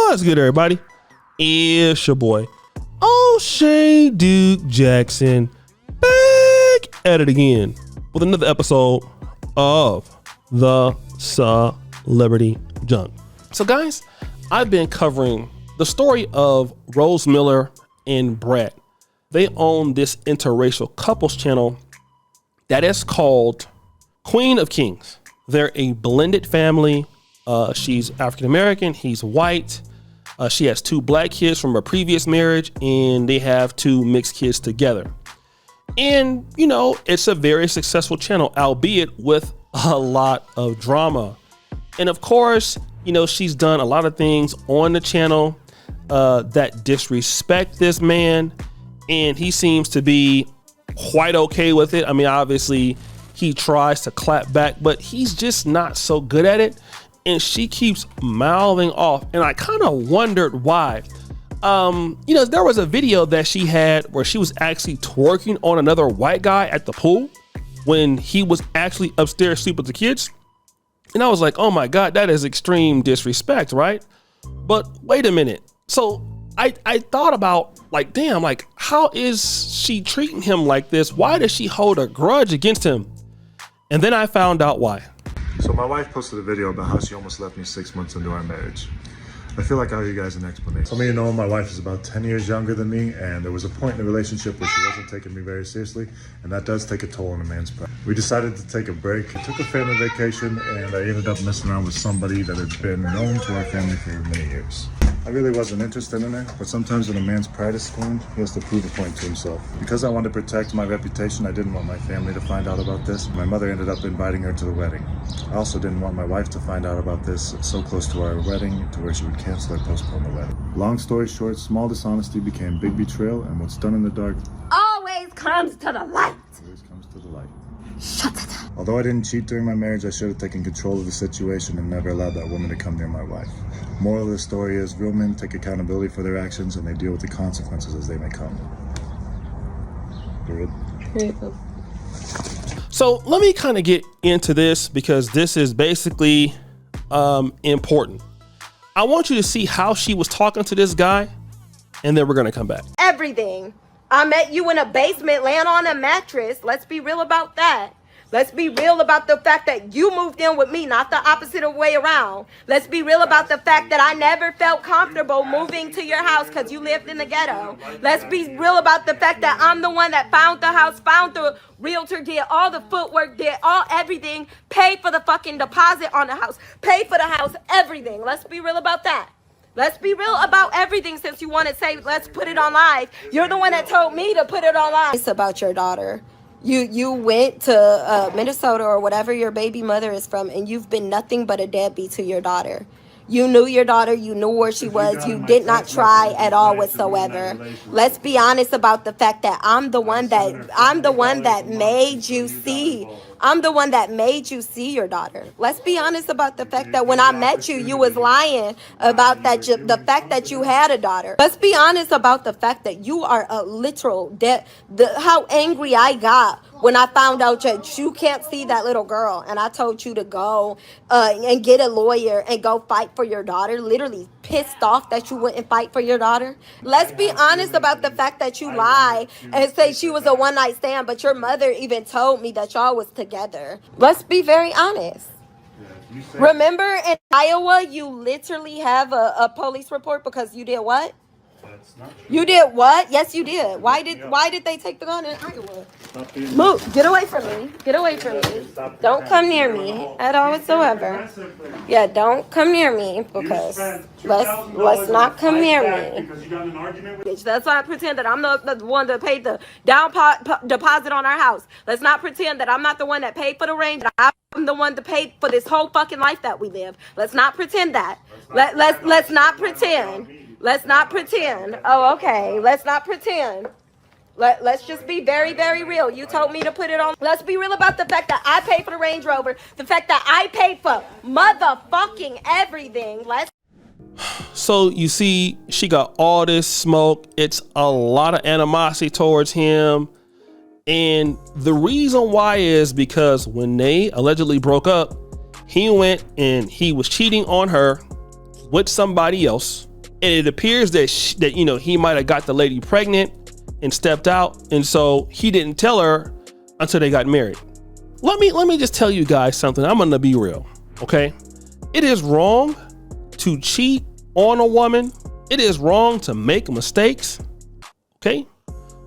What's good, everybody? It's your boy, O'Shea Duke Jackson, back at it again with another episode of the Celebrity Junk. So guys, I've been covering the story of Rose Miller and Brett. They own this interracial couples channel that is called Queen of Kings. They're a blended family. She's African-American, he's white. She has 2 black kids from her previous marriage, and they have 2 mixed kids together. And, you know, it's a very successful channel, albeit with a lot of drama. And of course, you know, she's done a lot of things on the channel that disrespect this man, and he seems to be quite okay with it. I mean, obviously, he tries to clap back, but he's just not so good at it. And she keeps mouthing off, and I kind of wondered why. You know, there was a video that she had where she was actually twerking on another white guy at the pool when he was actually upstairs sleeping with the kids. And I was like, oh my God, that is extreme disrespect, right? But wait a minute. So I thought about, like, damn, like, how is she treating him like this? Why does she hold a grudge against him? And then I found out why. So my wife posted a video about how she almost left me 6 months into our marriage. I feel like I owe you guys an explanation. Some of you know my wife is about 10 years younger than me, and there was a point in the relationship where she wasn't taking me very seriously, and that does take a toll on a man's pride. We decided to take a break, took a family vacation, and I ended up messing around with somebody that had been known to our family for many years. I really wasn't interested in her, but sometimes when a man's pride is scorned, he has to prove a point to himself. Because I wanted to protect my reputation, I didn't want my family to find out about this. My mother ended up inviting her to the wedding. I also didn't want my wife to find out about this so close to our wedding to where she would cancel or postpone the wedding. Long story short, small dishonesty became big betrayal, and what's done in the dark always comes to the light. always comes to the light. Shut it. Although I didn't cheat during my marriage, I should have taken control of the situation and never allowed that woman to come near my wife. Moral of the story is real men take accountability for their actions and they deal with the consequences as they may come. Period. So let me kind of get into this because this is basically important. I want you to see how she was talking to this guy, and then we're going to come back. Everything. I met you in a basement laying on a mattress. Let's be real about that. Let's be real about the fact that you moved in with me, not the opposite of way around. Let's be real about the fact that I never felt comfortable moving to your house because you lived in the ghetto. Let's be real about the fact that I'm the one that found the house, found the realtor, did all the footwork, did everything, paid for the fucking deposit on the house, paid for the house, everything. Let's be real about that. Let's be real about everything. Since you want to say, let's put it on live. You're the one that told me to put it on live. It's about your daughter. You went to Minnesota or whatever your baby mother is from, and you've been nothing but a deadbeat to your daughter. You knew your daughter. You knew where she was. You did not try at all whatsoever. Let's be honest about the fact that I'm the one that made you see. I'm the one that made you see your daughter. Let's be honest about the fact that when I met you, you was lying about that. The fact that you had a daughter. Let's be honest about the fact that you are a literal how angry I got when I found out that you can't see that little girl, and I told you to go and get a lawyer and go fight for your daughter. Literally pissed off that you wouldn't fight for your daughter. Let's be honest about the fact that you lie and say she was a one-night stand, but your mother even told me that y'all was together. Let's be very honest. Remember in Iowa, you literally have a police report because you did what? That's not true. You did what? Yes, you did. Why did they take the gun in Iowa? Move. Get away from me. Get away from me. Don't come near me at all whatsoever. Yeah, don't come near me because let's not come near me. That's why I pretend that I'm the one that paid the down deposit on our house. Let's not pretend that I'm not the one that paid for the range. I'm the one that paid for this whole fucking life that we live. Let's not pretend that. Let's not pretend. Let's not pretend. Oh, okay. Let's not pretend. Let's just be very, very real. You told me to put it on. Let's be real about the fact that I paid for the Range Rover. The fact that I paid for motherfucking everything. So you see, she got all this smoke. It's a lot of animosity towards him. And the reason why is because when they allegedly broke up, he went and he was cheating on her with somebody else. And it appears that he might have got the lady pregnant and stepped out, and so he didn't tell her until they got married. Let me just tell you guys something. I'm gonna be real, okay? It is wrong to cheat on a woman. It is wrong to make mistakes, okay?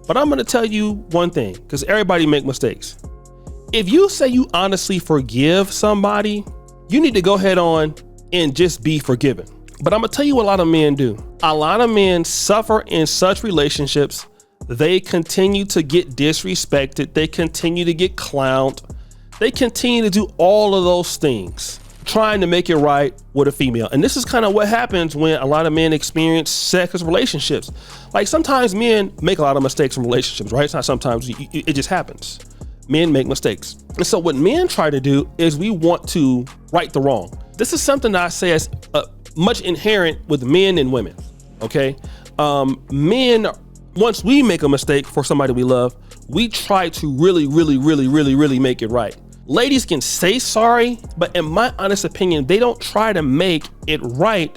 But I'm gonna tell you one thing, because everybody make mistakes. If you say you honestly forgive somebody, you need to go ahead on and just be forgiven. But I'm gonna tell you what a lot of men do. A lot of men suffer in such relationships. They continue to get disrespected. They continue to get clowned. They continue to do all of those things, trying to make it right with a female. And this is kind of what happens when a lot of men experience sexless relationships. Like sometimes men make a lot of mistakes in relationships, right? It's not sometimes, it just happens. Men make mistakes. And so what men try to do is we want to right the wrong. This is something that I say is much inherent with men and women, okay? Men, once we make a mistake for somebody we love, we try to really make it right. Ladies can say sorry, but in my honest opinion, they don't try to make it right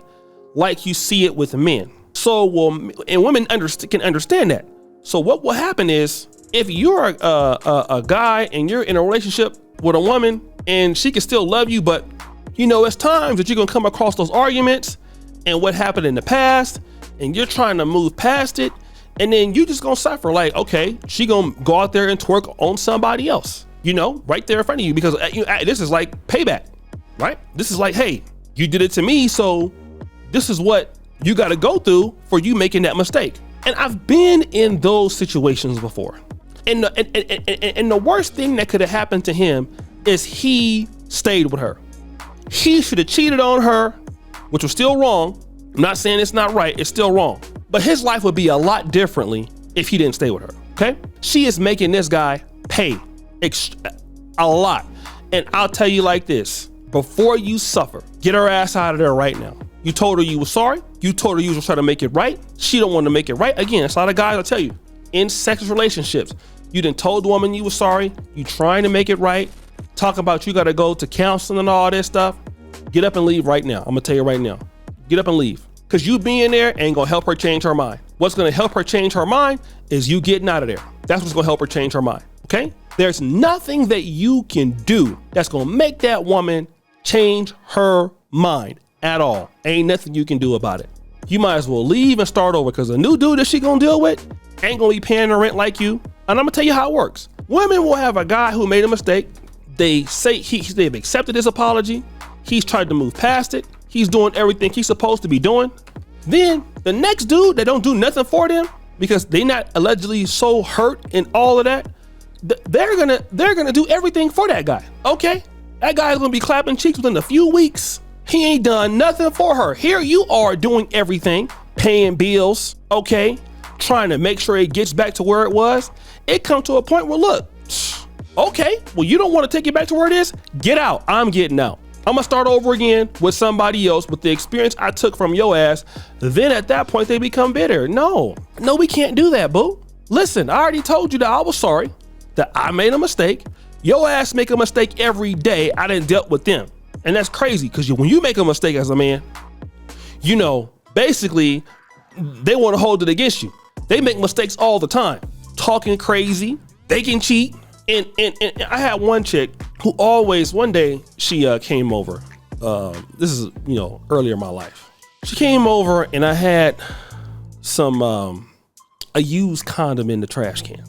like you see it with men. So, and women can understand that. So what will happen is, if you're a guy and you're in a relationship with a woman and she can still love you, but it's times that you're gonna come across those arguments and what happened in the past, and you're trying to move past it, and then you just gonna suffer. Like, okay, she gonna go out there and twerk on somebody else, right there in front of you, because this is like payback, right? This is like, hey, you did it to me, so this is what you got to go through for you making that mistake. And I've been in those situations before. And the worst thing that could have happened to him is he stayed with her. He should have cheated on her, which was still wrong. I'm not saying it's not right, it's still wrong. But his life would be a lot differently if he didn't stay with her, okay? She is making this guy pay a lot. And I'll tell you like this, before you suffer, get her ass out of there right now. You told her you were sorry. You told her you were trying to make it right. She don't want to make it right. Again, it's a lot of guys will tell you, in sexual relationships, you done told the woman you were sorry. You trying to make it right. Talk about you got to go to counseling and all this stuff. Get up and leave right now. I'm gonna tell you right now. Get up and leave. Because you being there ain't gonna help her change her mind. What's gonna help her change her mind is you getting out of there. That's what's gonna help her change her mind, okay? There's nothing that you can do that's gonna make that woman change her mind at all. Ain't nothing you can do about it. You might as well leave and start over, because the new dude that she gonna deal with ain't gonna be paying the rent like you. And I'm gonna tell you how it works. Women will have a guy who made a mistake. They say they've accepted his apology. He's tried to move past it. He's doing everything he's supposed to be doing. Then the next dude that don't do nothing for them because they not allegedly so hurt and all of that, they're gonna do everything for that guy. Okay, that guy's gonna be clapping cheeks within a few weeks. He ain't done nothing for her. Here you are doing everything, paying bills, okay, trying to make sure it gets back to where it was. It comes to a point where, look, okay, well, you don't want to take it back to where it is? Get out. I'm getting out. I'm gonna start over again with somebody else with the experience I took from your ass. Then at that point, they become bitter. No, we can't do that, boo. Listen, I already told you that I was sorry, that I made a mistake. Your ass make a mistake every day. I didn't dealt with them. And that's crazy, because when you make a mistake as a man, basically, they want to hold it against you. They make mistakes all the time, talking crazy. They can cheat. And I had one chick who always, one day she came over. This is, earlier in my life. She came over and I had some, a used condom in the trash can.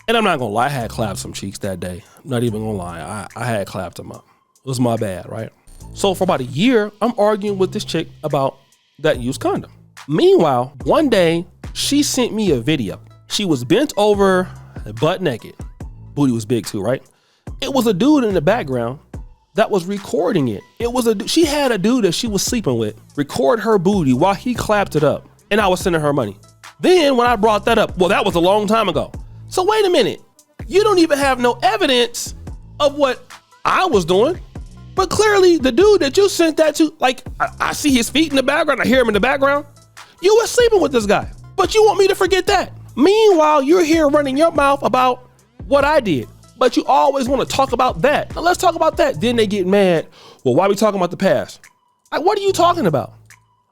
And I'm not gonna lie, I had clapped some cheeks that day. I'm not even gonna lie, I had clapped them up. It was my bad, right? So for about a year, I'm arguing with this chick about that used condom. Meanwhile, one day she sent me a video. She was bent over, butt naked. Booty was big too, right? It was a dude in the background that was recording it. She had a dude that she was sleeping with record her booty while he clapped it up, and I was sending her money. Then when I brought that up, well, that was a long time ago. So wait a minute, you don't even have no evidence of what I was doing, but clearly the dude that you sent that to, like, I see his feet in the background, I hear him in the background. You were sleeping with this guy, but you want me to forget that. Meanwhile, you're here running your mouth about what I did, but you always want to talk about that. Now let's talk about that. Then they get mad. Well, why are we talking about the past? Like, what are you talking about?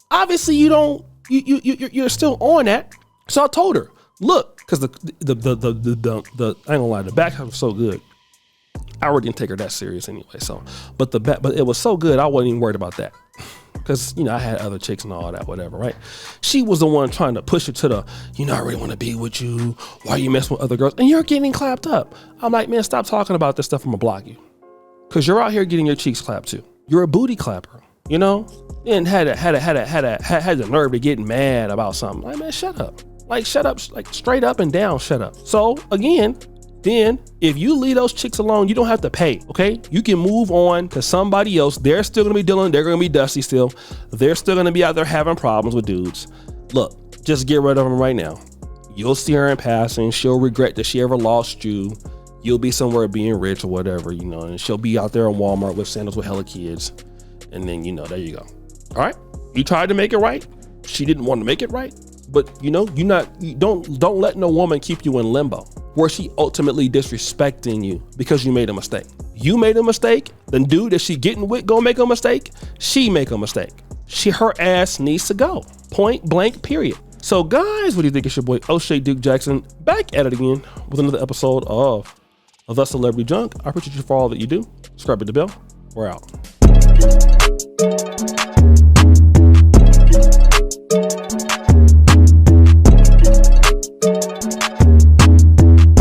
Obviously you don't you're still on that. So I told her, look, because the I ain't gonna lie, the back was so good. I already didn't take her that serious anyway. So, but it was so good, I wasn't even worried about that. Because, I had other chicks and all that, whatever, right? She was the one trying to push it to the, I really want to be with you. Why you messing with other girls? And you're getting clapped up. I'm like, man, stop talking about this stuff. I'm gonna block you. Because you're out here getting your cheeks clapped too. You're a booty clapper, And had the nerve to get mad about something. Like, man, shut up. Like, shut up. Like, straight up and down, shut up. So, again, then if you leave those chicks alone, you don't have to pay, okay? You can move on to somebody else. They're still gonna be dealing, they're gonna be dusty still. They're still gonna be out there having problems with dudes. Look, just get rid of them right now. You'll see her in passing. She'll regret that she ever lost you. You'll be somewhere being rich or whatever, and she'll be out there in Walmart with sandals with hella kids. And then, there you go. All right? You tried to make it right. She didn't want to make it right. But don't let no woman keep you in limbo where she ultimately disrespecting you because you made a mistake. You made a mistake. The dude that she getting with gonna make a mistake. She make a mistake. Her ass needs to go. Point blank, period. So guys, what do you think? It's your boy O'Shea Duke Jackson back at it again with another episode of The Celebrity Junk. I appreciate you for all that you do. Subscribe to the bell. We're out.